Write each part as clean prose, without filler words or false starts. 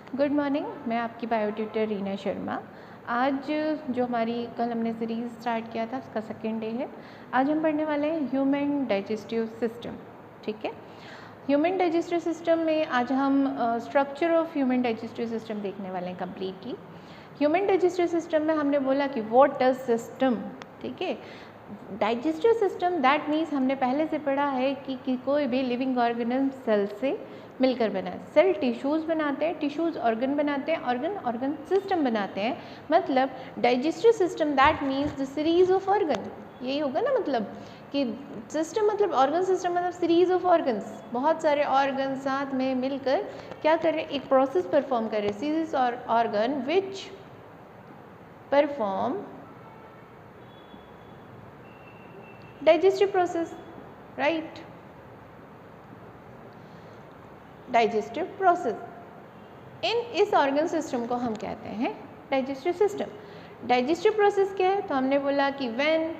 Good morning, मैं आपकी bio tutor Reena Sharma. आज जो हमारी कल हमने सीरीज़ स्टार्ट किया था उसका सेकेंड डे है। आज हम पढ़ने वाले हैं ह्यूमन डाइजेस्टिव सिस्टम। ठीक है, ह्यूमन डाइजेस्टिव सिस्टम में आज हम structure of human digestive system देखने वाले हैं कम्प्लीटली। ह्यूमन डाइजेस्टिव सिस्टम में हमने बोला कि व्हाट डज सिस्टम। ठीक है, डाइजेस्टिव सिस्टम दैट मीन्स हमने पहले से पढ़ा है कि कोई भी लिविंग ऑर्गेनिज्म सेल से मिलकर बना है। सेल टिश्यूज़ बनाते हैं, टिश्यूज़ ऑर्गन बनाते हैं, ऑर्गन सिस्टम बनाते हैं। मतलब digestive system that means the series of organ. यही होगा ना, मतलब कि सिस्टम मतलब ऑर्गन सिस्टम मतलब सीरीज ऑफ ऑर्गन्स, बहुत सारे ऑर्गन साथ में मिलकर क्या कर रहे हैं, एक प्रोसेस परफॉर्म कर रहे हैं। सीरीज और organ which perform digestive process, right. Digestive process, इस ऑर्गन सिस्टम को हम कहते हैं डाइजेस्टिव सिस्टम। डाइजेस्टिव प्रोसेस क्या है, तो हमने बोला कि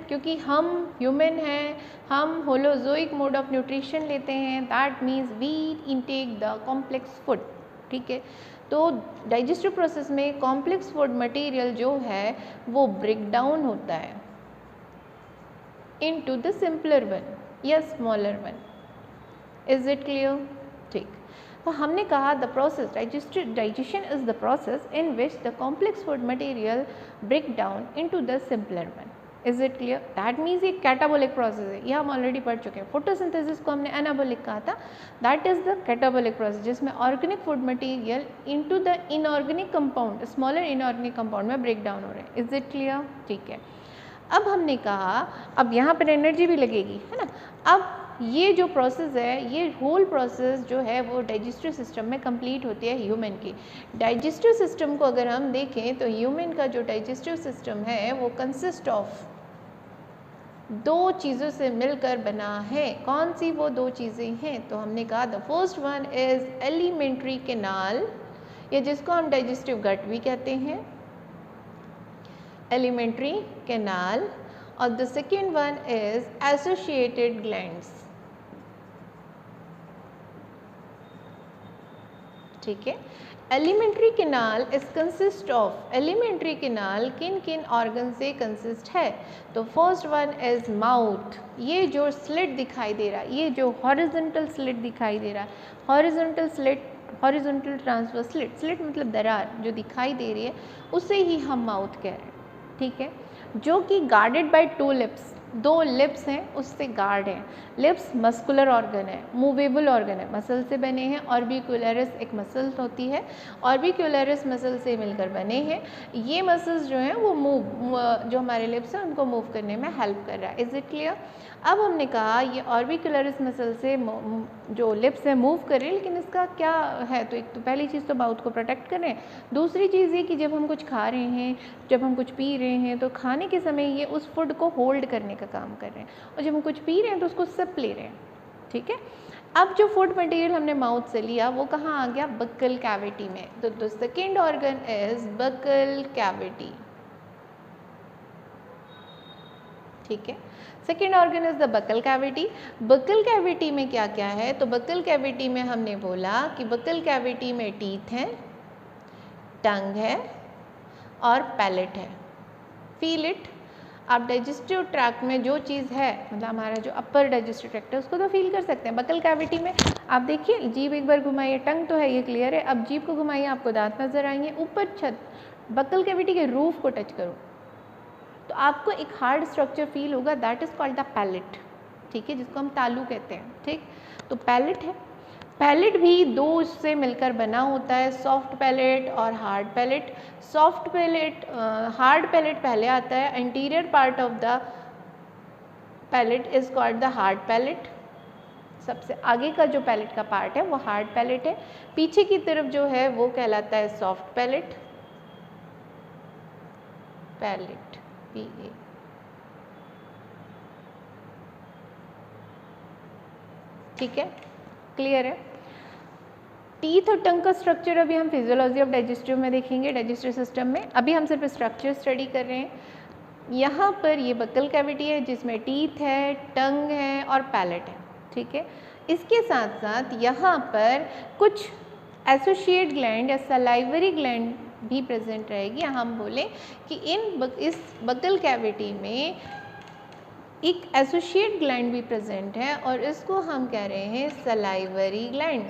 क्योंकि हम ह्यूमन हैं, हम होलोजोइक मोड ऑफ न्यूट्रिशन लेते हैं, that means we intake the complex food. ठीक है, तो डाइजेस्टिव प्रोसेस में कॉम्प्लेक्स फूड मटेरियल जो है वो ब्रेक डाउन होता है इनटू द सिंपलर वन या smaller one. Is it clear? ठीक, तो हमने कहा the process digestion is the process in which the complex food material break down into the simpler one. Is it clear? That means ये catabolic process है, ये हम already पढ़ चुके हैं। फोटोसिंथेसिस को हमने एनाबोलिक कहा था, that is the catabolic process जिसमें organic food material into the inorganic compound, smaller inorganic compound में ब्रेक डाउन हो रहे हैं। Is it clear? ठीक है, अब हमने कहा अब यहाँ पर एनर्जी भी लगेगी, है ना। अब ये जो प्रोसेस है, ये होल प्रोसेस जो है वो डाइजेस्टिव सिस्टम में कंप्लीट होती है ह्यूमन की। डाइजेस्टिव सिस्टम को अगर हम देखें तो ह्यूमन का जो डाइजेस्टिव सिस्टम है वो कंसिस्ट ऑफ दो चीज़ों से मिलकर बना है। कौन सी वो दो चीज़ें हैं, तो हमने कहा the first one is alimentary canal, या जिसको हम डाइजेस्टिव गट भी कहते हैं, एलिमेंट्री कैनाल, और the second one is associated glands. ठीक है, alimentary canal is consist of, alimentary canal किन किन ऑर्गन से कंसिस्ट है, तो फर्स्ट वन इज माउथ। ये जो स्लिट दिखाई दे रहा है, ये जो हॉरिजॉन्टल स्लिट दिखाई दे रहा है, horizontal slit, horizontal transverse slit, slit मतलब दरार जो दिखाई दे रही है, उसे ही हम माउथ कह रहे हैं। ठीक है, जो कि गार्डेड बाय टू लिप्स, दो लिप्स हैं उससे गार्ड है। लिप्स मस्कुलर ऑर्गन है, मूवेबल ऑर्गन है, मसल से बने हैं। ऑर्बिक्युलरिस एक मसल होती है, ऑर्बिक्युलरिस मसल से मिलकर बने हैं। ये मसल्स जो हैं वो जो हमारे लिप्स हैं उनको मूव करने में हेल्प कर रहा है। Is it clear? अब हमने कहा ये ऑर्बिक्युलरिस मसल से जो लिप्स है मूव कर रहे हैं, लेकिन इसका क्या है, तो एक तो पहली चीज़ तो माउथ को प्रोटेक्ट कर रहे हैं। दूसरी चीज़ ये कि जब हम कुछ खा रहे हैं, जब हम कुछ पी रहे हैं, तो खाने के समय ये उस फूड को होल्ड करने का काम कर रहे हैं, और जब हम कुछ पी रहे हैं तो उसको सिप ले रहे हैं। ठीक है, अब जो फूड मटेरियल हमने माउथ से लिया वो कहाँ आ गया, बक्कल कैविटी में। तो the second organ is buccal cavity. ठीक है, second organ is the buccal cavity. Buccal cavity में क्या क्या है, तो बक्कल कैविटी में हमने बोला कि बक्कल कैविटी में टीथ है, टंग है और पैलेट है। फील इट, आप डाइजेस्टिव ट्रैक्ट में जो चीज़ है, मतलब हमारा जो अपर डाइजेस्टिव ट्रैक्ट है उसको तो फील कर सकते हैं। बक्कल कैविटी में आप देखिए, जीभ एक बार घुमाइए, टंग तो है ये क्लियर है, अब जीभ को घुमाइए, आपको दांत नजर आएंगे। ऊपर छत बक्कल कैविटी के रूफ को टच करो तो आपको एक हार्ड स्ट्रक्चर फील होगा, that is called the palate. ठीक है, जिसको हम तालू कहते हैं। ठीक, तो पैलेट है। पैलेट भी दो से मिलकर बना होता है, सॉफ्ट पैलेट और hard palate. Soft palate, hard palate पहले आता है। Anterior part of the palate is called the hard palate. सबसे आगे का जो पैलेट का पार्ट है वो हार्ड पैलेट है। पीछे की तरफ जो है वो कहलाता है सॉफ्ट पैलेट। Palette PA। ठीक है, क्लियर है। टीथ और टंग का स्ट्रक्चर अभी हम फिजियोलॉजी ऑफ डाइजेस्टिव में देखेंगे, डाइजेस्टिव सिस्टम में। अभी हम सिर्फ स्ट्रक्चर स्टडी कर रहे हैं। यहाँ पर ये बक्कल कैविटी है जिसमें टीथ है, टंग है और पैलेट है। ठीक है, इसके साथ साथ यहाँ पर कुछ एसोसिएट ग्लैंड या सलाइवरी ग्लैंड भी प्रेजेंट रहेगी। हम बोलें कि इस बकल कैविटी में एक एसोसिएट ग्लैंड भी प्रेजेंट है और इसको हम कह रहे हैं सलाइवरी ग्लैंड।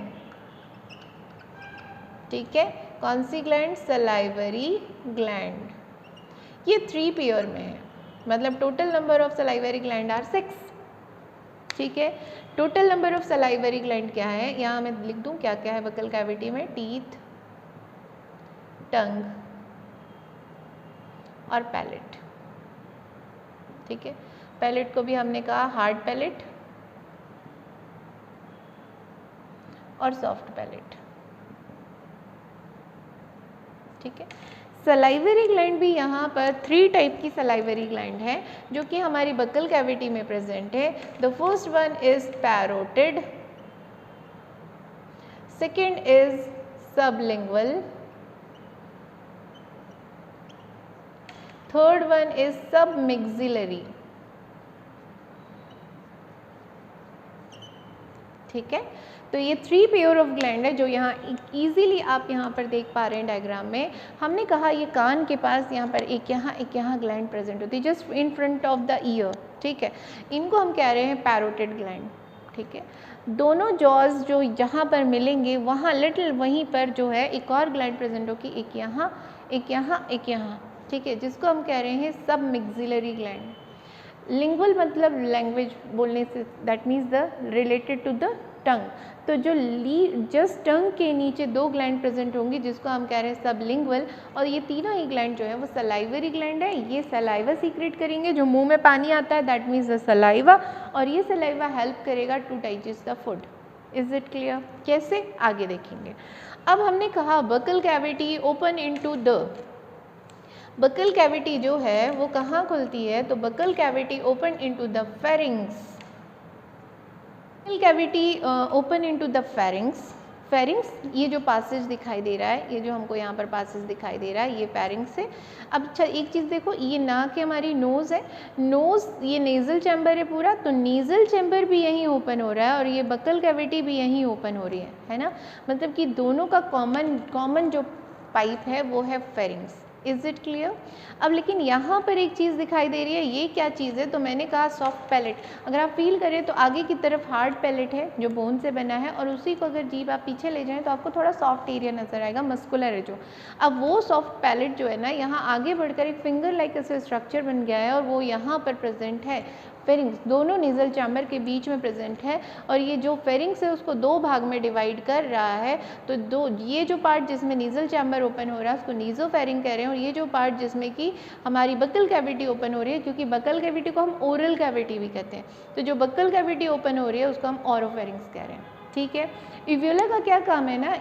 ठीक है, कौन सी ग्लैंड? Salivary gland. ये 3 पेयर में है, मतलब total number of salivary gland are 6। ठीक है, total number of salivary gland क्या है, यहाँ मैं लिख दूँ क्या क्या है बकल कैविटी में? टीथ, टंग और पैलेट। ठीक है, पैलेट को भी हमने कहा हार्ड पैलेट और सॉफ्ट पैलेट। ठीक है, सलाइवरी ग्लैंड भी यहाँ पर 3 टाइप की सलाइवरी ग्लैंड है जो कि हमारी बकल कैविटी में प्रेजेंट है। The first one is parotid, second is sublingual, third one is submaxillary. ठीक है, तो ये 3 पेयर ऑफ ग्लैंड है जो यहाँ इजीली आप यहाँ पर देख पा रहे हैं डायग्राम में। हमने कहा ये कान के पास यहाँ पर एक यहाँ ग्लैंड प्रेजेंट होती है just in front of the year. ठीक है, इनको हम कह रहे हैं पैरोटिड ग्लैंड। ठीक है, दोनों जॉज जो जहाँ पर मिलेंगे वहाँ लिटिल वहीं पर जो है एक और ग्लैंड प्रेजेंट होगी, एक यहाँ एक यहाँ एक यहाँ। ठीक है, जिसको हम कह रहे हैं सबमिक्सिलरी ग्लैंड। लिंगुअल मतलब लैंग्वेज बोलने से, that means the related to the tongue. तो जो जस्ट टंग के नीचे 2 ग्लैंड प्रेजेंट होंगी जिसको हम कह रहे हैं सबलिंगुअल, और ये तीनों ही ग्लैंड जो है वो सलाइवरी ग्लैंड है। ये सलाइवा सीक्रेट करेंगे, जो मुंह में पानी आता है दैट मीन्स द सलाइवा, और ये सलाइवा हेल्प करेगा to digest the food. Is it clear? कैसे, आगे देखेंगे। अब हमने कहा buccal cavity open into the, buccal cavity जो है वो कहाँ खुलती है? तो buccal cavity open into the pharynx. Buccal cavity open into the pharynx. Pharynx, ये जो पासेज दिखाई दे रहा है, ये जो हमको यहाँ पर पासेज दिखाई दे रहा है, ये फेरिंग्स है। अब अच्छा एक चीज़ देखो, ये नाक है, हमारी नोज़ है, नोज़ ये नेज़ल चैम्बर है पूरा, तो नेज़ल चैम्बर भी यहीं ओपन हो रहा है और ये बकल कैविटी भी यहीं ओपन हो रही है ना। मतलब कि दोनों का कॉमन जो पाइप है वो है फेरिंग्स। Is it clear? अब लेकिन यहाँ पर एक चीज़ दिखाई दे रही है, ये क्या चीज़ है? तो मैंने कहा सॉफ्ट पैलेट। अगर आप फील करें तो आगे की तरफ हार्ड पैलेट है जो बोन से बना है, और उसी को अगर जीभ आप पीछे ले जाएं तो आपको थोड़ा सॉफ्ट एरिया नजर आएगा, मस्कुलर है जो। अब वो सॉफ्ट पैलेट जो है ना, यहाँ आगे बढ़कर एक फिंगर लाइक ऐसे स्ट्रक्चर बन गया है और वो यहाँ पर प्रेजेंट है। फेरिंग्स दोनों नेज़ल चैम्बर के बीच में प्रेजेंट है, और ये जो फेरिंग्स है उसको 2 भाग में डिवाइड कर रहा है। तो ये जो पार्ट जिसमें नेज़ल चैम्बर ओपन हो रहा है उसको नीज़ोफेरिंग कह रहे हैं, और ये जो पार्ट जिसमें कि हमारी बकल कैविटी ओपन हो रही है, क्योंकि बकल कैविटी को हम ओरल कैविटी भी कहते हैं, तो जो बकल कैविटी ओपन हो रही है उसको हम ओरोफेरिंग्स कह रहे हैं। ठीक है, इव्यूला का क्या काम है ना,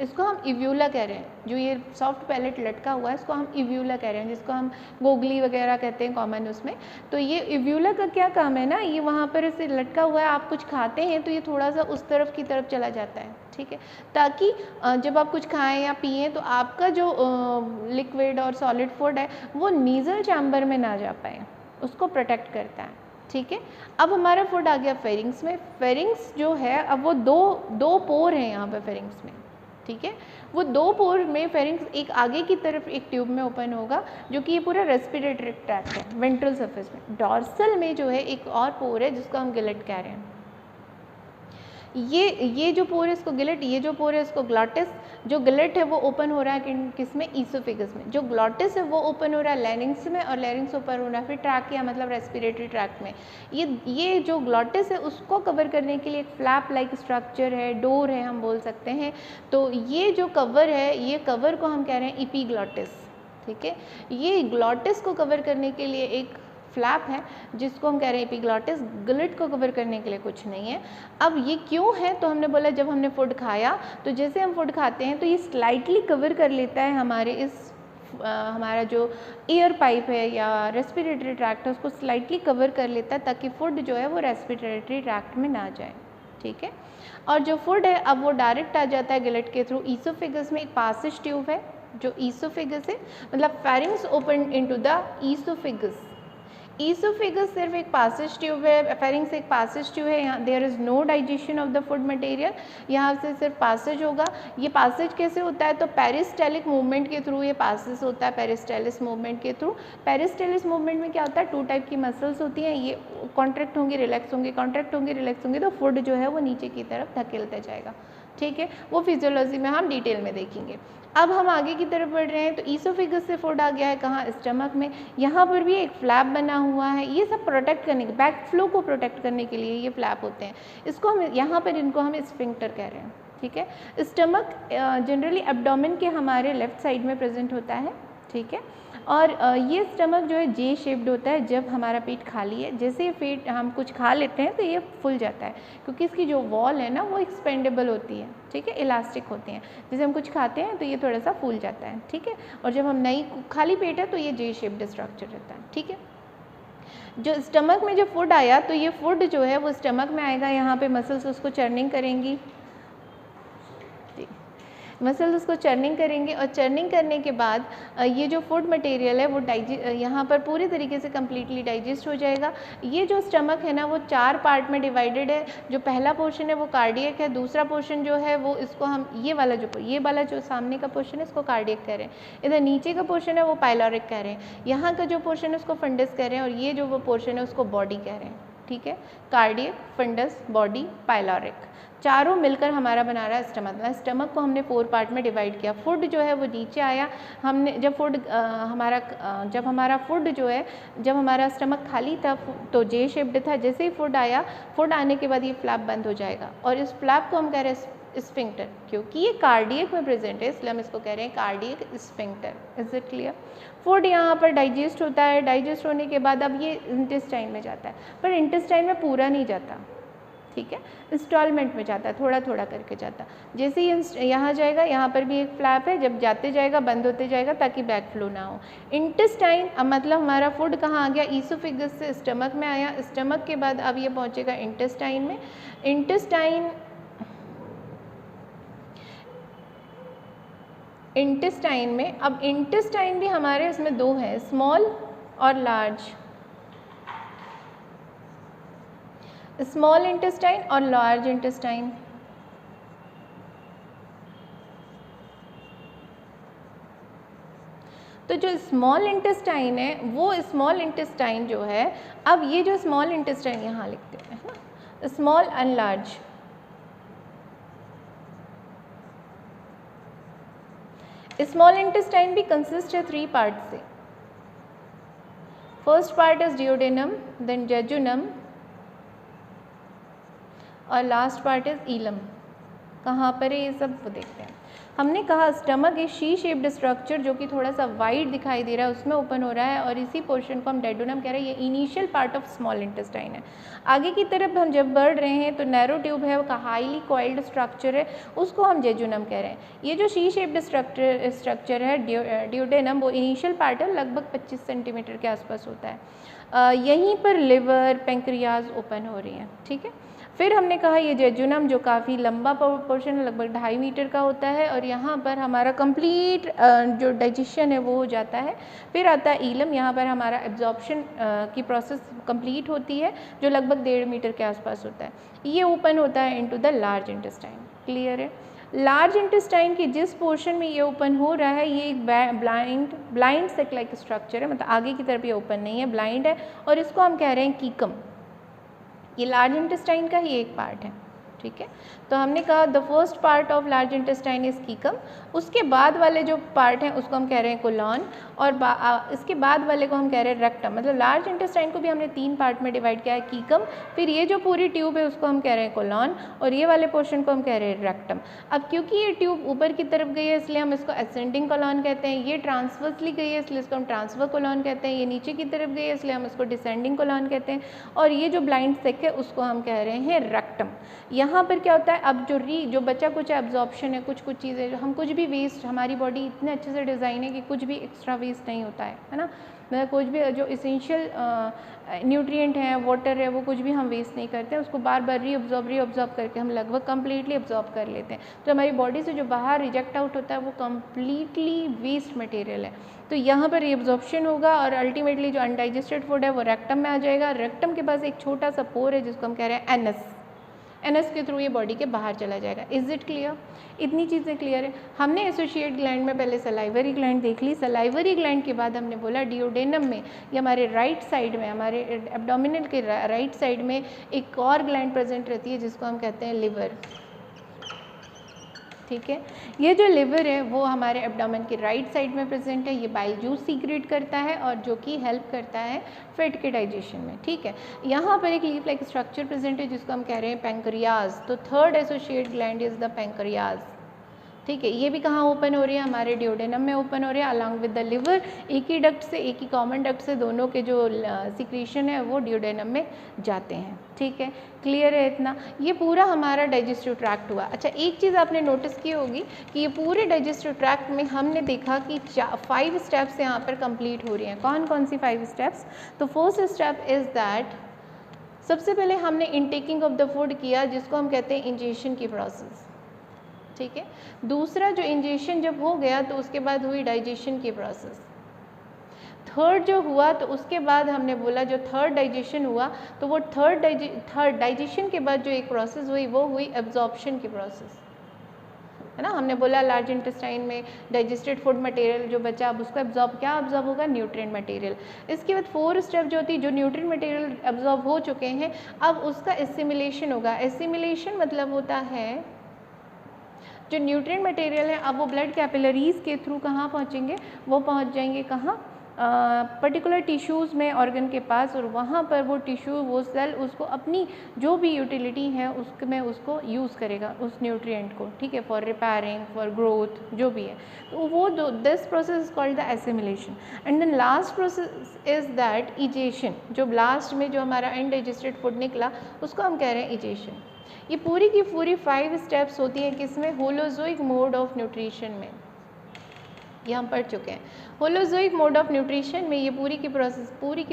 इसको हम इव्यूला कह रहे हैं, जो ये सॉफ्ट पैलेट लटका हुआ है इसको हम इव्यूला कह रहे हैं, जिसको हम गोगली वगैरह कहते हैं कॉमन उसमें। तो ये इव्यूला का क्या काम है ना, ये वहाँ पर इसे लटका हुआ है, आप कुछ खाते हैं तो ये थोड़ा सा उस तरफ की तरफ चला जाता है। ठीक है, ताकि जब आप कुछ खाएं या पिएं तो आपका जो लिक्विड और सॉलिड फूड है वो नीज़ल चैम्बर में ना जा पाए, उसको प्रोटेक्ट करता है। ठीक है, अब हमारा फूड आ गया फेरिंग्स में। फेरिंग्स जो है अब वो दो पोर हैं यहाँ पे फेरिंग्स में। ठीक है, वो 2 पोर में फेरिंग्स एक आगे की तरफ एक ट्यूब में ओपन होगा जो कि ये पूरा रेस्पिरेटरी ट्रैक्ट है वेंट्रल सरफेस में। डॉर्सल में जो है एक और पोर है जिसको हम गिलेट कह रहे हैं। ये जो पोर है इसको गिलेट, ये जो पोर है इसको ग्लॉटिस। जो गिलेट है वो ओपन हो रहा है किस में? ईसोफेगस में। जो ग्लॉटिस है वो ओपन हो रहा है लैरिंग्स में, और लैरिंग्स ओपन हो रहा है फिर ट्रैकिया मतलब रेस्पिरेटरी ट्रैक्ट में। ये जो ग्लॉटिस है उसको कवर करने के लिए एक फ्लैप लाइक स्ट्रक्चर है, डोर है हम बोल सकते हैं। तो ये जो कवर है, ये कवर को हम कह रहे हैं इपीग्लॉटिस। ठीक है, ये ग्लॉटिस को कवर करने के लिए एक फ्लैप है जिसको हम कह रहे हैं एपिग्लॉटिस। गिलेट को कवर करने के लिए कुछ नहीं है। अब ये क्यों है? तो हमने बोला जब हमने फूड खाया तो जैसे हम फूड खाते हैं तो ये स्लाइटली कवर कर लेता है हमारे हमारा जो एयर पाइप है या रेस्पिरेटरी ट्रैक्ट है उसको स्लाइटली कवर कर लेता है ताकि फूड जो है वो रेस्पिरेटरी ट्रैक्ट में ना जाए। ठीक है, और जो फूड है अब वो डायरेक्ट आ जाता है गिलेट के थ्रू। ईसोफेगस में एक पासेज ट्यूब है जो ईसोफेगस है, मतलब pharynx open into the oesophagus. Oesophagus सिर्फ एक पासेज ट्यूब है, फेरिंग्स एक पासेज ट्यूब है, यहाँ there is no digestion of the food material, यहाँ से सिर्फ पासेज होगा। ये पासेज कैसे होता है, तो पेरिस्टेलिक मूवमेंट के थ्रू ये पासेज होता है, पेरिस्टेलिस मूवमेंट के थ्रू। पेरिस्टेलिस मूवमेंट में क्या होता है, 2 टाइप की मसल्स होती हैं, ये कॉन्ट्रैक्ट होंगी, रिलैक्स होंगी, कॉन्ट्रैक्ट होंगी, रिलैक्स होंगी, तो फूड जो है वो नीचे की तरफ धकेलता जाएगा। ठीक है, वो फिजियोलॉजी में हम डिटेल में देखेंगे। अब हम आगे की तरफ बढ़ रहे हैं, तो ईसोफेगस से फूड आ गया है कहाँ, स्टमक में। यहाँ पर भी एक फ्लैप बना हुआ है, ये सब प्रोटेक्ट करने के, बैक फ्लो को प्रोटेक्ट करने के लिए ये फ्लैप होते हैं। इसको हम यहाँ पर इनको हम स्फिंक्टर कह रहे हैं। ठीक है, स्टमक जनरली एब्डोमेन के हमारे लेफ्ट साइड में प्रेजेंट होता है। ठीक है, और ये स्टमक जो है जे शेप्ड होता है जब हमारा पेट खाली है। जैसे पेट हम कुछ खा लेते हैं तो ये फूल जाता है, क्योंकि इसकी जो वॉल है ना वो एक्सपेंडेबल होती है। ठीक है, इलास्टिक होते हैं, जैसे हम कुछ खाते हैं तो ये थोड़ा सा फूल जाता है। ठीक है, और जब हम नहीं खाली पेट है तो ये जे शेप्ड स्ट्रक्चर रहता है। ठीक है, जो स्टमक में जो फूड आया तो ये फूड जो है वो स्टमक में आएगा, यहाँ पे मसल्स उसको चर्निंग करेंगी, मसल्स उसको चर्निंग करेंगे, और चर्निंग करने के बाद ये जो फूड मटेरियल है वो यहाँ पर पूरी तरीके से कम्प्लीटली डाइजेस्ट हो जाएगा। ये जो स्टमक है ना वो 4 पार्ट में डिवाइडेड है। जो पहला पोर्शन है वो कार्डियक है, दूसरा पोर्शन जो है वो इसको हम ये वाला जो सामने का पोर्शन है इसको कार्डियक कह रहे हैं, इधर नीचे का पोर्शन है वो पाइलोरिक कह रहे हैं, यहाँ का जो पोर्शन है उसको फंडस कह रहे हैं, और ये जो वो पोर्शन है उसको बॉडी कह रहे हैं। ठीक है, कार्डियक, फंडस, बॉडी, पाइलोरिक, चारों मिलकर हमारा बना रहा है स्टमक। स्टमक को हमने 4 पार्ट में डिवाइड किया। फूड जो है वो नीचे आया, हमने जब हमारा स्टमक खाली था तो जे शेप्ड था, जैसे ही फूड आया, फूड आने के बाद ये फ्लैप बंद हो जाएगा, और इस फ्लैप को हम कह रहे हैं स्फिंक्टर, क्योंकि ये कार्डियक में प्रेजेंट है इसलिए हम इसको कह रहे हैं cardiac sphincter. Is it clear? Food यहाँ पर डाइजेस्ट होता है, डाइजेस्ट होने के बाद अब ये इंटेस्टाइन में जाता है, पर इंटेस्टाइन में पूरा नहीं जाता। ठीक है, इंस्टॉलमेंट में जाता है, थोड़ा थोड़ा करके जाता। जैसे ही यहाँ जाएगा, यहाँ पर भी एक फ्लैप है, जब जाते जाएगा बंद होते जाएगा ताकि बैक फ्लो ना हो। इंटेस्टाइन, अब मतलब हमारा फूड कहाँ आ गया, ईसोफेगस से स्टमक में आया, स्टमक के बाद अब ये पहुँचेगा इंटेस्टाइन में। इंटेस्टाइन में अब इंटेस्टाइन भी हमारे इसमें 2 हैं, स्मॉल और लार्ज, स्मॉल इंटेस्टाइन और लार्ज इंटेस्टाइन। तो जो स्मॉल इंटेस्टाइन है वो स्मॉल इंटेस्टाइन जो है, अब ये जो स्मॉल इंटेस्टाइन यहाँ लिखते हैं ना, small and large. Small intestine भी कंसिस्ट है 3 पार्ट से। First part is duodenum, then jejunum, और लास्ट पार्ट इज ईलम। कहाँ पर है ये सब वो देखते हैं। हमने कहा स्टमक एक शी शेप्ड स्ट्रक्चर जो कि थोड़ा सा वाइड दिखाई दे रहा है उसमें ओपन हो रहा है, और इसी पोर्शन को हम डेडोनम कह रहे हैं। ये initial part of small intestine है। आगे की तरफ हम जब बढ़ रहे हैं तो नैरो ट्यूब है, वो हाईली कॉइल्ड स्ट्रक्चर है, उसको हम जेजुनम कह रहे हैं। ये जो शी शेप्ड स्ट्रक्चर है डियोडेनम, वो इनिशियल पार्ट है, लगभग 25 सेंटीमीटर के आसपास होता है। यहीं पर लिवर, पेंक्रियाज ओपन हो रही हैं। ठीक है, फिर हमने कहा ये जेजुनम जो काफ़ी लंबा पोर्शन है, लगभग 2.5 मीटर का होता है, और यहाँ पर हमारा कंप्लीट जो डाइजेशन है वो हो जाता है। फिर आता है ईलम, यहाँ पर हमारा एब्जॉर्प्शन की प्रोसेस कंप्लीट होती है, जो लगभग 1.5 मीटर के आसपास होता है। ये ओपन होता है into the large intestine. Clear है? लार्ज इंटेस्टाइन की जिस पोर्शन में ये ओपन हो रहा है, ये एक ब्लाइंड सेक लाइक स्ट्रक्चर है, मतलब आगे की तरफ ये ओपन नहीं है, ब्लाइंड है, और इसको हम कह रहे हैं कीकम। ये लार्ज इंटेस्टाइन का ही एक पार्ट है। ठीक है, तो हमने कहा the first part of large intestine is caecum. उसके बाद वाले जो पार्ट हैं उसको हम कह रहे हैं कोलॉन, और इसके बाद वाले को हम कह रहे हैं रेक्टम। मतलब लार्ज इंटेस्टाइन को भी हमने 3 पार्ट में डिवाइड किया है, कीकम, फिर ये जो पूरी ट्यूब है उसको हम कह रहे हैं कोलॉन, और ये वाले पोर्शन को हम कह रहे हैं रेक्टम। अब क्योंकि ये ट्यूब ऊपर की तरफ गई है इसलिए हम इसको असेंडिंग कोलॉन कहते हैं, ये ट्रांसवर्सली गई है इसलिए इसको हम ट्रांसफर कोलॉन कहते हैं, ये नीचे की तरफ गई है इसलिए हम इसको डिसेंडिंग कोलॉन कहते हैं, और ये जो ब्लाइंड सेक है उसको हम कह रहे हैं रेक्टम। यहाँ पर क्या होता है, अब जो बचा कुछ एब्जॉर्प्शन है, कुछ चीज़ें हम कुछ भी वेस्ट, हमारी बॉडी इतने अच्छे से डिज़ाइन है कि कुछ भी एक्स्ट्रा वेस्ट नहीं होता है ना। मतलब कुछ भी जो इसेंशियल न्यूट्रिएंट है, वाटर है, वो कुछ भी हम वेस्ट नहीं करते हैं, उसको बार बार रीअब्जॉर्ब करके हम लगभग कम्प्लीटली अब्जॉर्ब कर लेते हैं। तो हमारी बॉडी से जो बाहर रिजेक्ट आउट होता है वो कम्प्लीटली वेस्ट मटेरियल है। तो यहाँ पर रीअब्जॉर्प्शन होगा और अल्टीमेटली जो अनडाइजेस्टेड फूड है वो रेक्टम में आ जाएगा। रेक्टम के पास एक छोटा सा पोर है जिसको हम कह रहे हैं एनस के थ्रू ये बॉडी के बाहर चला जाएगा। Is it clear? इतनी चीज़ें क्लियर है। हमने एसोसिएट ग्लैंड में पहले सलाइवरी ग्लैंड देख ली। सलाइवरी ग्लैंड के बाद हमने बोला डियोडेनम में, ये हमारे राइट साइड में, हमारे एब्डोमिनल के राइट साइड में एक और ग्लैंड प्रेजेंट रहती है जिसको हम कहते हैं लिवर। ठीक है, ये जो लिवर है वो हमारे एब्डोमेन के राइट साइड में प्रेजेंट है। ये बाइल जूस सीक्रेट करता है और जो कि हेल्प करता है फैट के डाइजेशन में। ठीक है, यहाँ पर एक लीफ लाइक स्ट्रक्चर प्रेजेंट है जिसको हम कह रहे हैं पैंक्रियाज। तो third associate gland is the pancreas. ठीक है, ये भी कहाँ ओपन हो रही है? हमारे डियोडेनम में ओपन हो रही है अलॉन्ग विद द लिवर। एक ही डक्ट से, एक ही कॉमन डक्ट से दोनों के जो सिक्रीशन है वो डियोडेनम में जाते हैं। ठीक है, क्लियर है इतना? ये पूरा हमारा डाइजेस्टिव ट्रैक्ट हुआ। अच्छा, एक चीज़ आपने नोटिस की होगी कि ये पूरे डाइजेस्टिव ट्रैक्ट में हमने देखा कि 5 स्टेप्स यहाँ पर कंप्लीट हो रही हैं। कौन कौन सी 5 स्टेप्स? तो फर्स्ट स्टेप इज़ दैट सबसे पहले हमने इनटेकिंग ऑफ द फूड किया जिसको हम कहते हैं इंजेशन की प्रोसेस। ठीक है, दूसरा जो इंजेशन जब हो गया तो उसके बाद हुई डाइजेशन की प्रोसेस। थर्ड जो हुआ तो उसके बाद हमने बोला जो थर्ड डाइजेशन हुआ तो वो थर्ड डाइजेशन के बाद जो एक प्रोसेस हुई वो हुई एब्जॉर्प्शन की प्रोसेस, है ना। हमने बोला लार्ज इंटेस्टाइन में डाइजेस्टेड फूड मटेरियल जो बचा अब उसको क्या एब्जॉर्ब होगा? Nutrient material. इसके बाद 4 स्टेप जो होती है, जो न्यूट्रिएंट मटेरियल एब्जॉर्ब हो चुके हैं अब उसका एसिमिलेशन होगा। एसिमिलेशन मतलब होता है जो न्यूट्रिएंट मटेरियल है अब वो ब्लड कैपिलरीज के थ्रू कहाँ पहुँचेंगे? वो पहुँच जाएंगे कहाँ? पर्टिकुलर टिश्यूज़ में, ऑर्गन के पास, और वहाँ पर वो टिश्यू, वो सेल उसको अपनी जो भी यूटिलिटी है उसमें उसको यूज़ करेगा उस न्यूट्रिएंट को। ठीक है, फॉर रिपेयरिंग, फॉर ग्रोथ, जो भी है। तो वो this process is called the assimilation. And then last process is that egestion. जो लास्ट में जो हमारा अनडाइजेस्टेड फूड निकला उसको हम कह रहे हैं इजेशन। ये पूरी की पूरी 5 स्टेप्स होती हैं किसमें? होलोजोइक मोड ऑफ न्यूट्रिशन में। ये हम पढ़ चुके हैं। होलोजोइक मोड ऑफ न्यूट्रिशन में ये पूरी की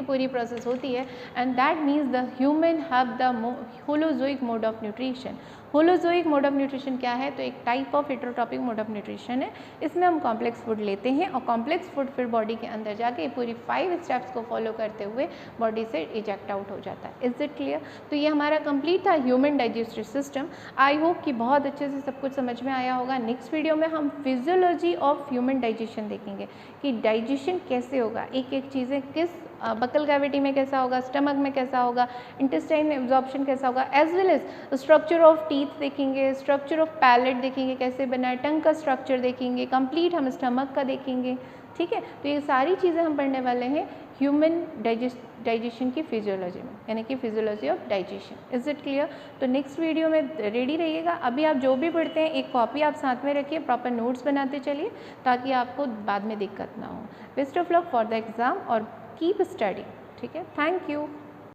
पूरी प्रोसेस होती है and that means the human have the holozoic mode of nutrition. Holozoic mode of nutrition क्या है? तो एक type of heterotrophic mode of nutrition है। इसमें हम कॉम्प्लेक्स फूड लेते हैं और कॉम्प्लेक्स फूड फिर बॉडी के अंदर जाके पूरी 5 स्टेप्स को फॉलो करते हुए बॉडी से इजेक्ट आउट हो जाता है। Is it clear? तो ये हमारा कंप्लीट था human digestive system. I hope कि बहुत अच्छे से सब कुछ समझ में आया होगा। नेक्स्ट वीडियो में हम फिजियोलॉजी ऑफ ह्यूमन डाइजेशन देखेंगे कि डाइजेशन कैसे होगा, एक एक चीज़ें किस बकल कैविटी में कैसा होगा, स्टमक में कैसा होगा, इंटेस्टाइन में एब्जॉर्प्शन कैसा होगा, as well as structure of teeth देखेंगे, स्ट्रक्चर ऑफ पैलेट देखेंगे कैसे बना है, टंग का स्ट्रक्चर देखेंगे, कंप्लीट हम स्टमक का देखेंगे। ठीक है, तो ये सारी चीज़ें हम पढ़ने वाले हैं ह्यूमन डाइजेशन की फिजियोलॉजी में, यानी कि physiology of digestion. Is it clear? तो नेक्स्ट वीडियो में रेडी रहिएगा। अभी आप जो भी पढ़ते हैं एक कॉपी आप साथ में रखिए, प्रॉपर नोट्स बनाते चलिए ताकि आपको बाद में दिक्कत ना हो। Best of luck for the exam और कीप स्टडी। ठीक है, थैंक यू।